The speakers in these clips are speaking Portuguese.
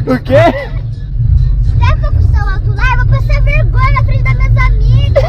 O quê? Se eu for com o seu alto lá, eu vou passar vergonha na frente das minhas amigas.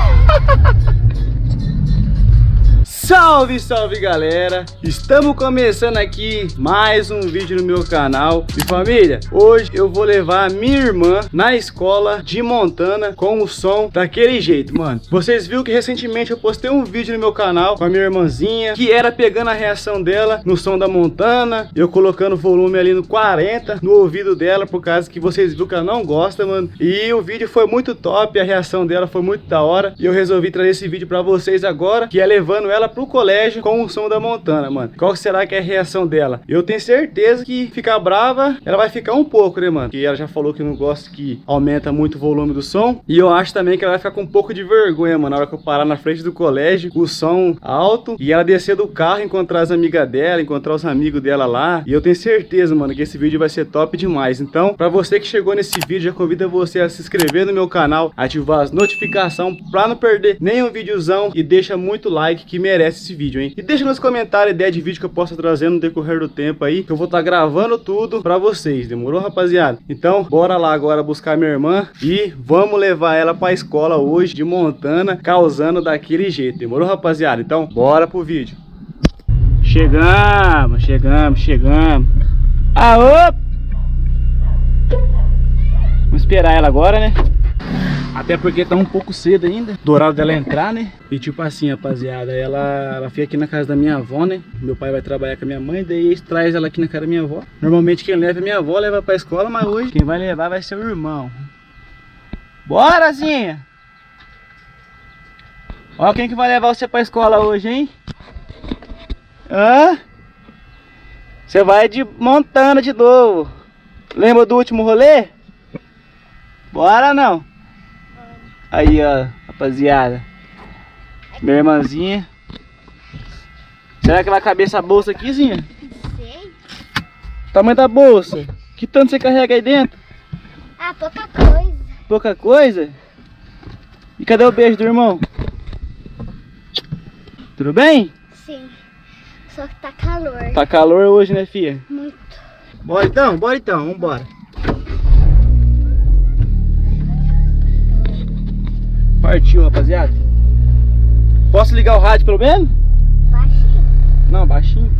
Salve, salve galera! Estamos começando aqui mais um vídeo no meu canal. E família, hoje eu vou levar a minha irmã na escola de Montana com o som daquele jeito, mano. Vocês viram que recentemente eu postei um vídeo no meu canal com a minha irmãzinha, que era pegando a reação dela no som da Montana, eu colocando o volume ali no 40 no ouvido dela, por causa que vocês viram que ela não gosta, mano. E o vídeo foi muito top, a reação dela foi muito da hora. E eu resolvi trazer esse vídeo pra vocês agora, que é levando ela pro colégio com o som da Montana, mano. Qual será que é a reação dela? Eu tenho certeza que ficar brava, ela vai ficar um pouco, né, mano? Que ela já falou que não gosta que aumenta muito o volume do som. E eu acho também que ela vai ficar com um pouco de vergonha, mano, na hora que eu parar na frente do colégio, com o som alto, e ela descer do carro, encontrar as amigas dela, encontrar os amigos dela lá. E eu tenho certeza, mano, que esse vídeo vai ser top demais. Então, pra você que chegou nesse vídeo, já convido você a se inscrever no meu canal, ativar as notificações pra não perder nenhum videozão, e deixa muito like que merece esse vídeo, hein? E deixa nos comentários a ideia de vídeo que eu possa trazer no decorrer do tempo aí, que eu vou estar gravando tudo pra vocês, demorou, rapaziada? Então, bora lá agora buscar minha irmã e vamos levar ela pra escola hoje de Montana, causando daquele jeito, demorou, rapaziada? Então, bora pro vídeo. Chegamos. Aô! Vamos esperar ela agora, né? Até porque tá um pouco cedo ainda do horário dela entrar, né? E tipo assim, rapaziada, ela fica aqui na casa da minha avó, né? Meu pai vai trabalhar com a minha mãe, daí eles trazem ela aqui na casa da minha avó. Normalmente quem leva é minha avó, leva pra escola, mas hoje quem vai levar vai ser o irmão. Bora, Zinha! Ó quem que vai levar você pra escola hoje, hein? Hã? Você vai de Montana de novo. Lembra do último rolê? Bora não? Aí, ó, rapaziada, minha irmãzinha. Será que vai caber essa bolsa aqui, Zinha? Não sei. Tamanho da bolsa. Que tanto você carrega aí dentro? Ah, pouca coisa. Pouca coisa? E cadê o beijo do irmão? Tudo bem? Sim. Só que tá calor. Tá calor hoje, né, filha? Muito. Bora então, vambora. Partiu, rapaziada. Posso ligar o rádio pelo menos? Baixinho. Não, baixinho.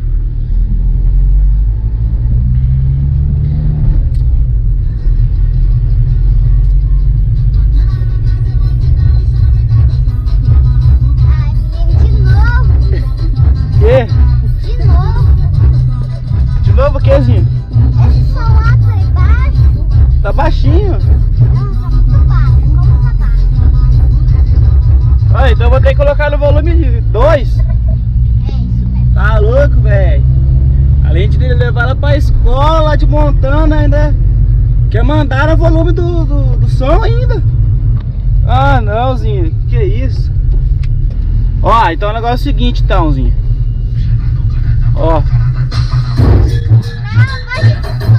Ai, menino, de novo. Quê? De novo. De novo o quê, Zinho? Esse som alto aí baixo. Tá baixinho. Não, tá muito baixo. Como tá baixo? Ah, então eu vou ter que colocar no volume 2. É isso mesmo. Tá louco, velho. Além de levar ela pra escola de Montana ainda quer mandar o volume do som ainda. Ah não, Zinho, que é isso? Ó, então o negócio é o seguinte então, Zinho. Ó. Não, mas esse som,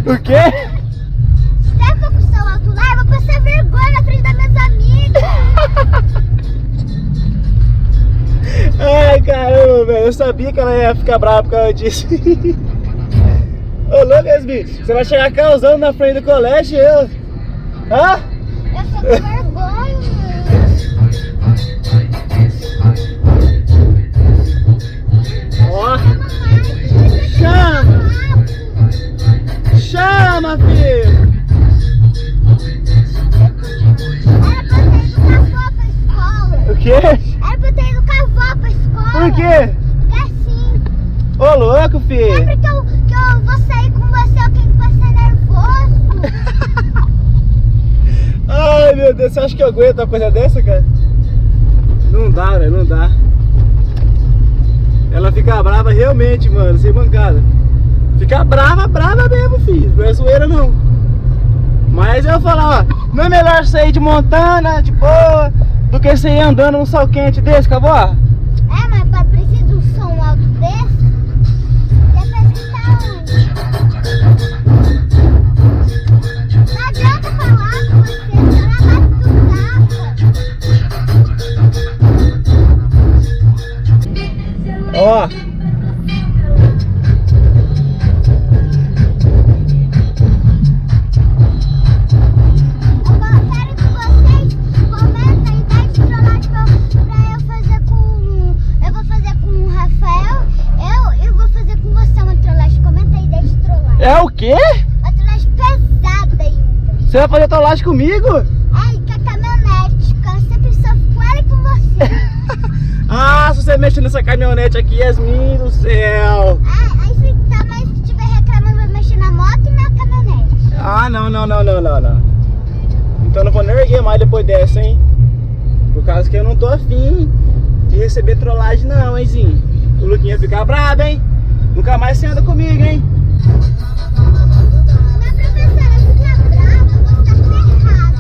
O quê? se eu for com o seu alto lá, eu vou passar vergonha na frente das minhas amigas. Ai, caramba, velho. Eu sabia que ela ia ficar brava por causa disso. Ô, louco, Yasmin. Você vai chegar causando na frente do colégio, eu. Hã? Eu tô com vergonha. Ó. Chama! Chama, filho! O quê? Era pra eu ter ido com a avó pra escola. Por quê? É assim. Ô, louco, filho! Sempre que eu vou sair com você, eu tenho que passar nervoso. Ai, meu Deus, você acha que eu aguento uma coisa dessa, cara? Não dá, velho, não dá. Ela fica brava realmente, mano, sem bancada. Fica brava mesmo, filho. Não é zoeira, não. Mas eu falar, ó, não é melhor sair de Montana, de boa, porque você ia andando num sol quente desse, acabou? É, mas precisa de um som alto desse? Depois que tá onde? Não adianta falar com você, você não vai estudar. Ó. É o quê? Uma trollagem pesada ainda. Você vai fazer trollagem comigo? É, com a caminhonete. Eu sempre sofro com ela e com você. Ah, se você mexer nessa caminhonete aqui, Yasmin do céu. Aí se também se estiver reclamando, vai mexer na moto e na caminhonete. Ah, não. Então não vou nem erguer mais depois dessa, hein? Por causa que eu não tô afim de receber trollagem não, hein, Zinho? O Luquinha fica brabo, hein? Nunca mais você anda comigo, hein? Minha professora fica brava, você tá ferrado.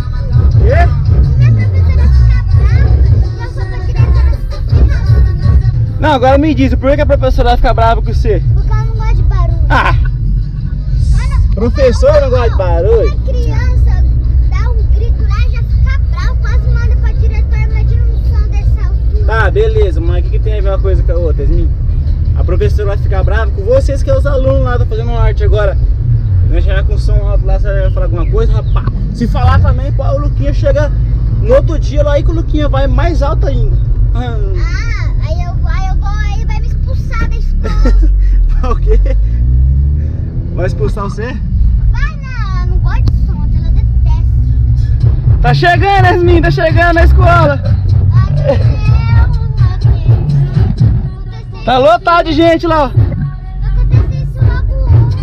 Quê? Minha professora fica brava, eu sou pra diretora, você tá ferrado. Não, agora me diz, por que a professora fica brava com você? Porque ela não gosta de barulho. Ah! Professor não gosta de barulho? Uma criança dá um grito lá e já fica brava, quase manda pra diretora, imagina um som dessa altura. Tá, beleza, mas o que tem a ver uma coisa com a outra, Yasmin? A professora vai ficar brava com vocês, que é os alunos lá, tá fazendo arte agora. Vai chegar com som alto lá, você vai falar alguma coisa, rapaz. Se falar também, pô, o Luquinha chega no outro dia lá e que o Luquinha vai mais alto ainda. Aí eu vou, aí vai me expulsar da escola. O quê? Vai expulsar você? Vai não, eu não gosto de som, ela detesta. Tá chegando, Yasmin, tá chegando na escola. Tá lotado de gente lá. Vai acontecer isso logo hoje.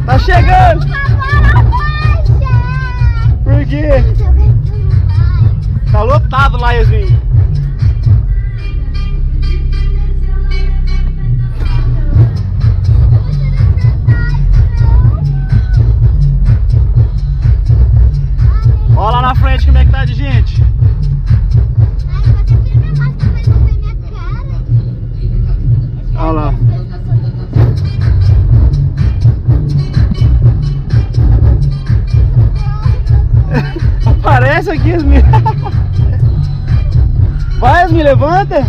Tá chegando. Por quê? Tá lotado lá, Yasmin. Olha lá na frente como é que tá de gente. Olha lá. Aparece aqui, Yasmin. Vai, Yasmin, levanta.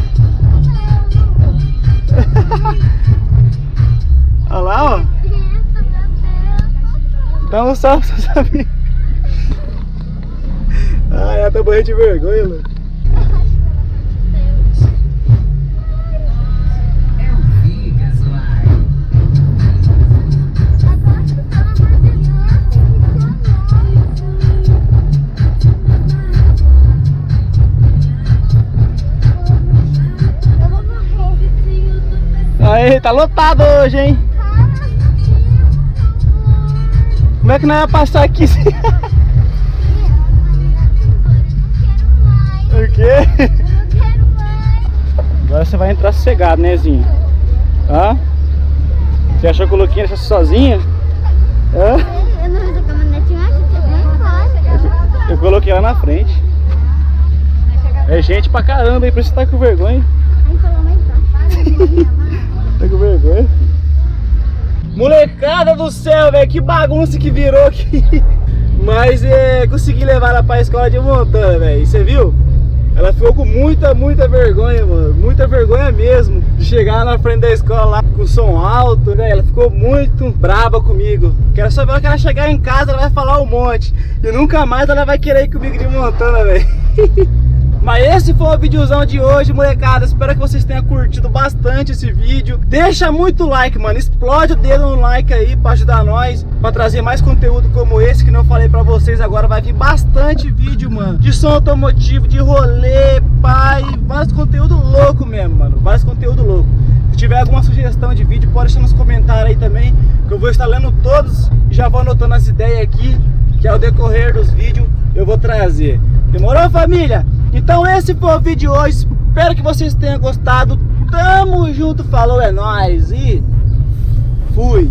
Olha lá, ó. Dá um salve, você sabe. Ai, ela tá morrendo de vergonha, mano. Aí, tá lotado hoje, hein? Como é que nós vamos passar aqui? Por quê? Eu não quero mais. Agora você vai entrar sossegado, né, Zinho? Hã? Você achou que o Luquinha ia sozinha? Hã? Eu não uso a caminhonete mais, você vai embora. Eu coloquei ela na frente. É gente pra caramba aí, por isso você tá com vergonha. Aí falou mais baixo. Tá com vergonha? Molecada do céu, velho, que bagunça que virou aqui. Mas consegui levar ela pra escola de Montana, velho. Você viu? Ela ficou com muita vergonha, mano. Muita vergonha mesmo de chegar na frente da escola lá com som alto, né? Ela ficou muito braba comigo. Quero saber a hora que ela chegar em casa, ela vai falar um monte. E nunca mais ela vai querer ir comigo de Montana, velho. Mas esse foi o videozão de hoje, molecada. Espero que vocês tenham curtido bastante esse vídeo. Deixa muito like, mano. Explode o dedo no like aí pra ajudar nós, pra trazer mais conteúdo como esse que eu falei pra vocês. Agora vai vir bastante vídeo, mano, de som automotivo, de rolê, pai, vários conteúdo louco mesmo, mano. Vários conteúdo louco. Se tiver alguma sugestão de vídeo, pode deixar nos comentários aí também, que eu vou estar lendo todos e já vou anotando as ideias aqui, que ao decorrer dos vídeos eu vou trazer. Demorou, família? Então esse foi o vídeo de hoje. Espero que vocês tenham gostado. Tamo junto, falou, é nóis e fui!